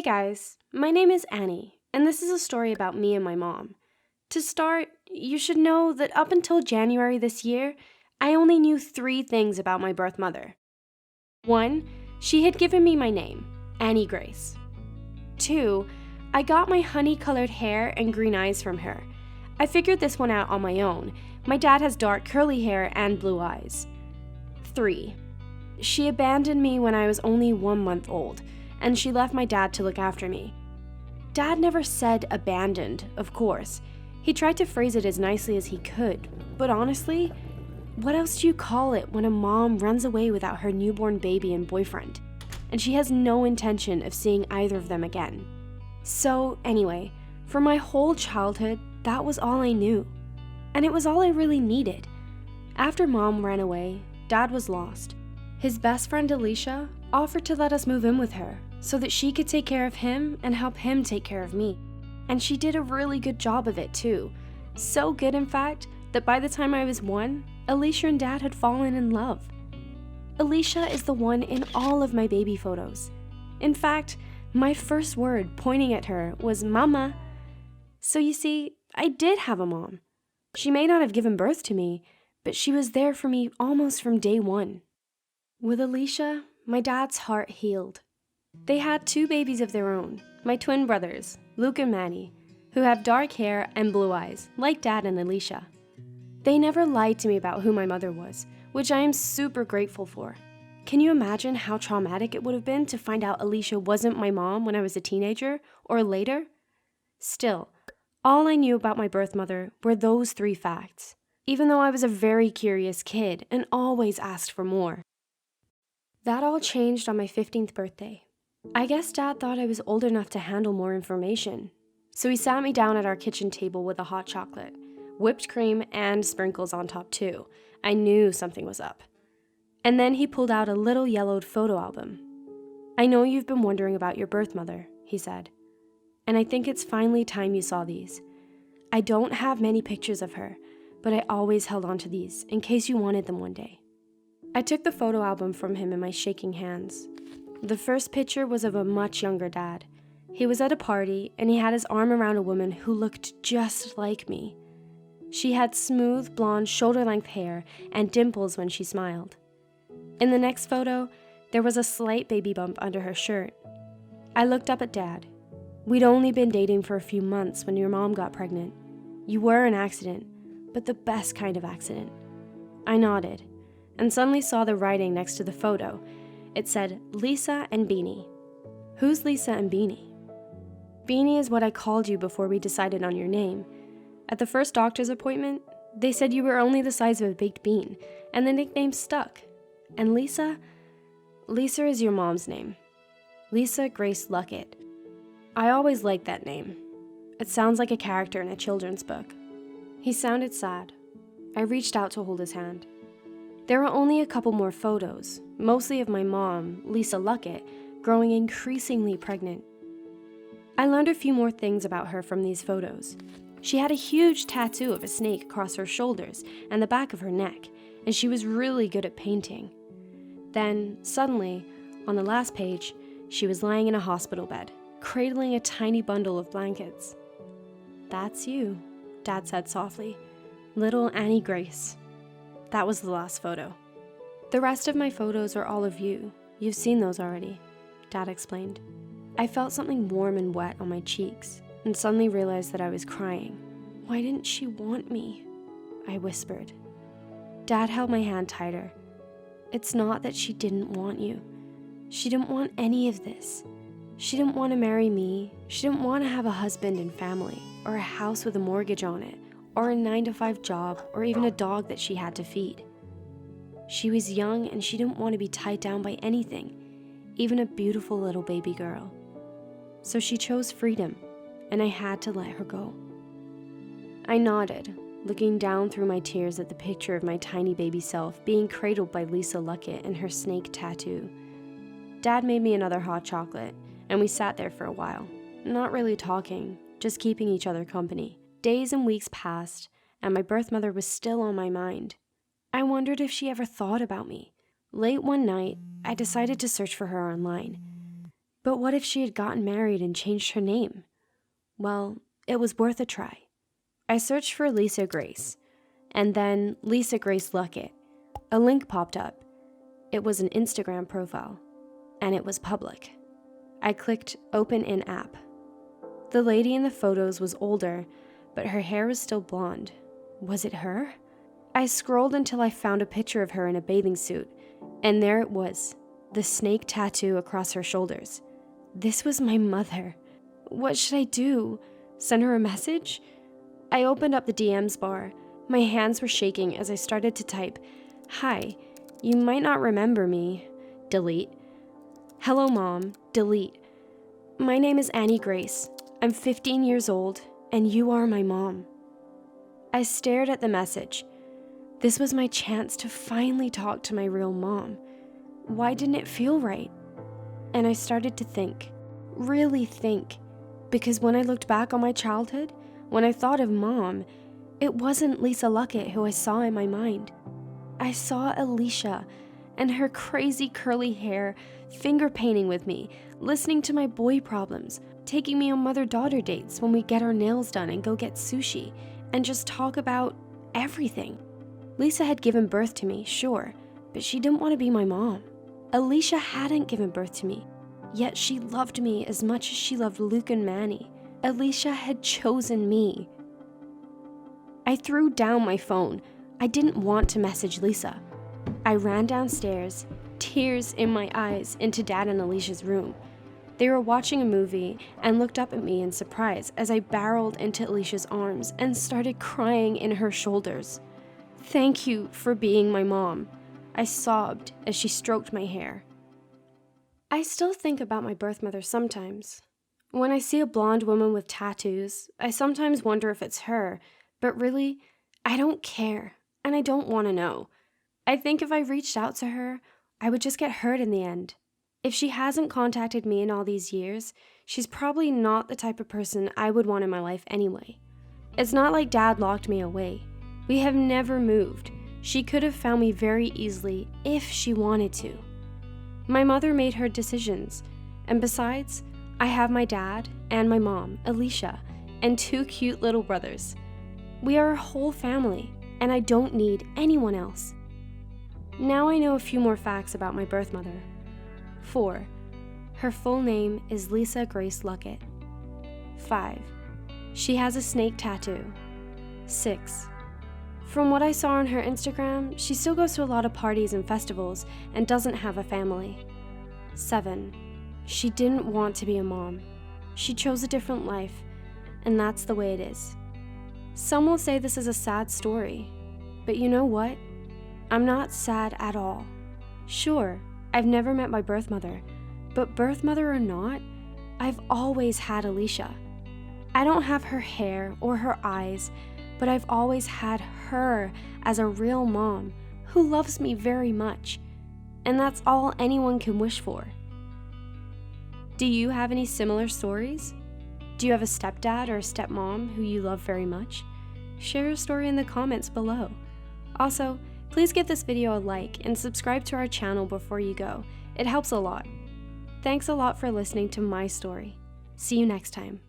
Hey guys, my name is Annie, and this is a story about me and my mom. To start, you should know that up until January this year, I only knew 3 things about my birth mother. 1, she had given me my name, Annie Grace. 2, I got my honey-colored hair and green eyes from her. I figured this one out on my own. My dad has dark curly hair and blue eyes. 3, she abandoned me when I was only 1 month old, and she left my dad to look after me. Dad never said abandoned, of course. He tried to phrase it as nicely as he could, but honestly, what else do you call it when a mom runs away without her newborn baby and boyfriend, and she has no intention of seeing either of them again? So anyway, for my whole childhood, that was all I knew, and it was all I really needed. After Mom ran away, Dad was lost. His best friend Alicia offered to let us move in with her so that she could take care of him and help him take care of me. And she did a really good job of it too. So good, in fact, that by the time I was 1, Alicia and Dad had fallen in love. Alicia is the one in all of my baby photos. In fact, my first word pointing at her was Mama. So you see, I did have a mom. She may not have given birth to me, but she was there for me almost from day 1. With Alicia, my dad's heart healed. They had 2 babies of their own, my twin brothers, Luke and Maddie, who have dark hair and blue eyes, like Dad and Alicia. They never lied to me about who my mother was, which I am super grateful for. Can you imagine how traumatic it would have been to find out Alicia wasn't my mom when I was a teenager, or later? Still, all I knew about my birth mother were those 3 facts, even though I was a very curious kid and always asked for more. That all changed on my 15th birthday. I guess Dad thought I was old enough to handle more information. So he sat me down at our kitchen table with a hot chocolate, whipped cream, and sprinkles on top too. I knew something was up. And then he pulled out a little yellowed photo album. "I know you've been wondering about your birth mother," he said. "And I think it's finally time you saw these. I don't have many pictures of her, but I always held on to these in case you wanted them one day." I took the photo album from him in my shaking hands. The first picture was of a much younger Dad. He was at a party, and he had his arm around a woman who looked just like me. She had smooth, blonde, shoulder-length hair and dimples when she smiled. In the next photo, there was a slight baby bump under her shirt. I looked up at Dad. "We'd only been dating for a few months when your mom got pregnant. You were an accident, but the best kind of accident." I nodded, and suddenly saw the writing next to the photo. It said, "Lisa and Beanie." "Who's Lisa and Beanie?" "Beanie is what I called you before we decided on your name. At the first doctor's appointment, they said you were only the size of a baked bean, and the nickname stuck. And Lisa is your mom's name. Lisa Grace Luckett. I always liked that name. It sounds like a character in a children's book." He sounded sad. I reached out to hold his hand. There were only a couple more photos, mostly of my mom, Lisa Luckett, growing increasingly pregnant. I learned a few more things about her from these photos. She had a huge tattoo of a snake across her shoulders and the back of her neck, and she was really good at painting. Then, suddenly, on the last page, she was lying in a hospital bed, cradling a tiny bundle of blankets. "That's you," Dad said softly. "Little Annie Grace." That was the last photo. "The rest of my photos are all of you. You've seen those already," Dad explained. I felt something warm and wet on my cheeks, and suddenly realized that I was crying. "Why didn't she want me?" I whispered. Dad held my hand tighter. "It's not that she didn't want you. She didn't want any of this. She didn't want to marry me. She didn't want to have a husband and family, or a house with a mortgage on it, or a 9-to-5 job, or even a dog that she had to feed. She was young and she didn't want to be tied down by anything, even a beautiful little baby girl. So she chose freedom, and I had to let her go." I nodded, looking down through my tears at the picture of my tiny baby self being cradled by Lisa Luckett and her snake tattoo. Dad made me another hot chocolate, and we sat there for a while, not really talking, just keeping each other company. Days and weeks passed, and my birth mother was still on my mind. I wondered if she ever thought about me. Late one night, I decided to search for her online. But what if she had gotten married and changed her name? Well, it was worth a try. I searched for Lisa Grace, and then Lisa Grace Luckett. A link popped up. It was an Instagram profile, and it was public. I clicked Open in App. The lady in the photos was older, but her hair was still blonde. Was it her? I scrolled until I found a picture of her in a bathing suit, and there it was, the snake tattoo across her shoulders. This was my mother. What should I do? Send her a message? I opened up the DMs bar. My hands were shaking as I started to type, "Hi, you might not remember me." Delete. "Hello, Mom." Delete. "My name is Annie Grace. I'm 15 years old, and you are my mom." I stared at the message. This was my chance to finally talk to my real mom. Why didn't it feel right? And I started to think, really think, because when I looked back on my childhood, when I thought of Mom, it wasn't Lisa Luckett who I saw in my mind. I saw Alicia and her crazy curly hair, finger painting with me, listening to my boy problems, taking me on mother-daughter dates when we get our nails done and go get sushi, and just talk about everything. Lisa had given birth to me, sure, but she didn't want to be my mom. Alicia hadn't given birth to me, yet she loved me as much as she loved Luke and Manny. Alicia had chosen me. I threw down my phone. I didn't want to message Lisa. I ran downstairs, tears in my eyes, into Dad and Alicia's room. They were watching a movie and looked up at me in surprise as I barreled into Alicia's arms and started crying in her shoulders. "Thank you for being my mom," I sobbed as she stroked my hair. I still think about my birth mother sometimes. When I see a blonde woman with tattoos, I sometimes wonder if it's her, but really, I don't care, and I don't want to know. I think if I reached out to her, I would just get hurt in the end. If she hasn't contacted me in all these years, she's probably not the type of person I would want in my life anyway. It's not like Dad locked me away. We have never moved. She could have found me very easily if she wanted to. My mother made her decisions, and besides, I have my dad and my mom, Alicia, and 2 cute little brothers. We are a whole family, and I don't need anyone else. Now I know a few more facts about my birth mother. 4. Her full name is Lisa Grace Luckett. 5. She has a snake tattoo. 6. From what I saw on her Instagram, she still goes to a lot of parties and festivals and doesn't have a family. 7. She didn't want to be a mom. She chose a different life, and that's the way it is. Some will say this is a sad story, but you know what? I'm not sad at all. Sure, I've never met my birth mother, but birth mother or not, I've always had Alicia. I don't have her hair or her eyes, but I've always had her as a real mom who loves me very much, and that's all anyone can wish for. Do you have any similar stories? Do you have a stepdad or a stepmom who you love very much? Share your story in the comments below. Also, please give this video a like and subscribe to our channel before you go. It helps a lot. Thanks a lot for listening to my story. See you next time.